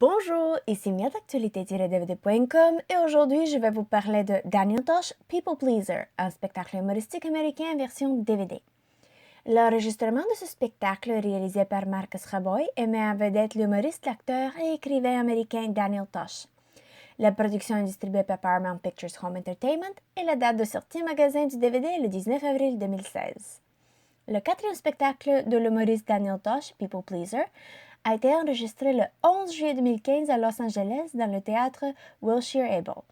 Bonjour, ici Mia d'actualité-dvd.com et aujourd'hui je vais vous parler de Daniel Tosh, People Pleaser, un spectacle humoristique américain version DVD. L'enregistrement de ce spectacle, réalisé par Marcus Raboy, met en vedette l'humoriste, l'acteur et écrivain américain Daniel Tosh. La production est distribuée par Paramount Pictures Home Entertainment et la date de sortie en magasin du DVD est le 19 avril 2016. Le quatrième spectacle de l'humoriste Daniel Tosh, People Pleaser, a été enregistré le 11 juillet 2015 à Los Angeles dans le théâtre Wilshire Able.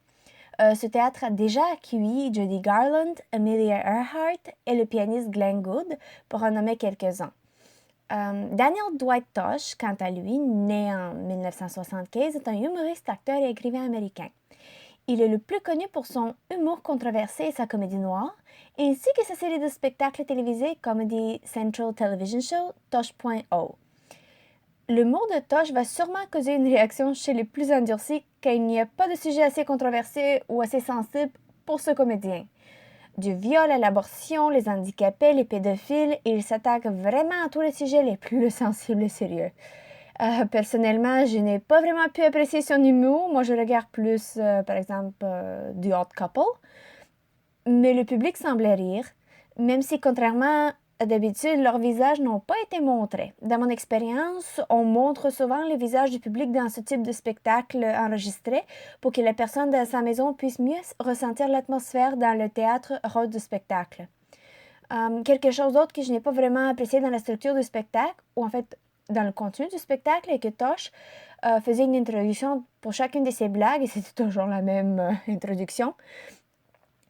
Ce théâtre a déjà accueilli Judy Garland, Amelia Earhart et le pianiste Glenn Gould, pour en nommer quelques-uns. Daniel Dwight Tosh, quant à lui, né en 1975, est un humoriste, acteur et écrivain américain. Il est le plus connu pour son humour controversé et sa comédie noire, ainsi que sa série de spectacles télévisés Comedy Central Television Show, Tosh.0. L'humour de Tosh va sûrement causer une réaction chez les plus endurcis car il n'y a pas de sujet assez controversé ou assez sensible pour ce comédien. Du viol à l'abortion, les handicapés, les pédophiles, il s'attaque vraiment à tous les sujets les plus sensibles et sérieux. Personnellement, je n'ai pas vraiment pu apprécier son humour. Moi, je regarde plus, par exemple, The Odd Couple. Mais le public semblait rire, même si, contrairement à d'habitude, leurs visages n'ont pas été montrés. Dans mon expérience, on montre souvent les visages du public dans ce type de spectacle enregistré pour que la personne dans sa maison puisse mieux ressentir l'atmosphère dans le théâtre rôle du spectacle. Quelque chose d'autre que je n'ai pas vraiment apprécié dans la structure du spectacle, ou en fait dans le contenu du spectacle, est que Tosh faisait une introduction pour chacune de ses blagues, et c'était toujours la même introduction.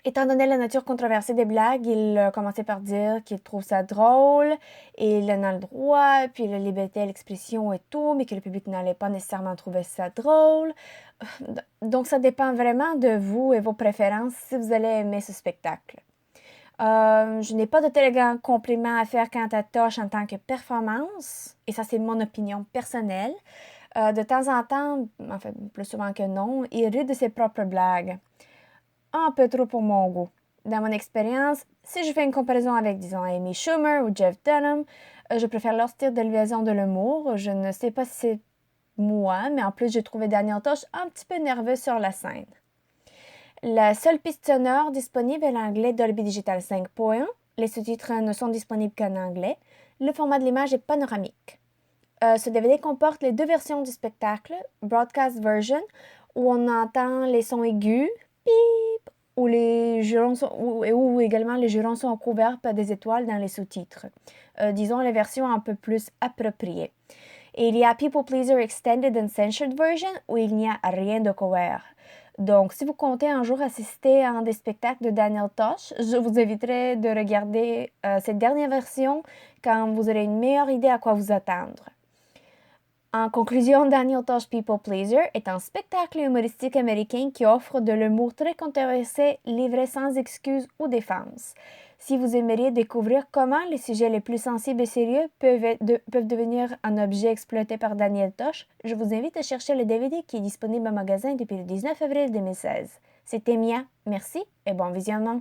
Étant donné la nature controversée des blagues, il commençait par dire qu'il trouve ça drôle, et il en a le droit, puis la liberté à l'expression et tout, mais que le public n'allait pas nécessairement trouver ça drôle. Donc ça dépend vraiment de vous et vos préférences si vous allez aimer ce spectacle. Je n'ai pas de très grand compliment à faire quant à Tosh en tant que performance, et ça c'est mon opinion personnelle. De temps en temps, en fait plus souvent que non, il rit de ses propres blagues. Un peu trop pour mon goût. Dans mon expérience, si je fais une comparaison avec, disons, Amy Schumer ou Jeff Dunham, je préfère leur style de liaison de l'humour. Je ne sais pas si c'est moi, mais en plus, j'ai trouvé Daniel Tosh un petit peu nerveux sur la scène. La seule piste sonore disponible est l'anglais Dolby Digital 5.1. Les sous-titres ne sont disponibles qu'en anglais. Le format de l'image est panoramique. Ce DVD comporte les deux versions du spectacle, Broadcast Version, où on entend les sons aigus, bip, où également les jurons sont couverts par des étoiles dans les sous-titres. Disons la version un peu plus appropriée. Et il y a People Pleaser Extended and Censored Version où il n'y a rien de couvert. Donc, si vous comptez un jour assister à un des spectacles de Daniel Tosh, je vous inviterai de regarder cette dernière version quand vous aurez une meilleure idée à quoi vous attendre. En conclusion, Daniel Tosh People Pleaser est un spectacle humoristique américain qui offre de l'humour très controversé, livré sans excuses ou défense. Si vous aimeriez découvrir comment les sujets les plus sensibles et sérieux peuvent devenir un objet exploité par Daniel Tosh, je vous invite à chercher le DVD qui est disponible en magasin depuis le 19 avril 2016. C'était Mia, merci et bon visionnement.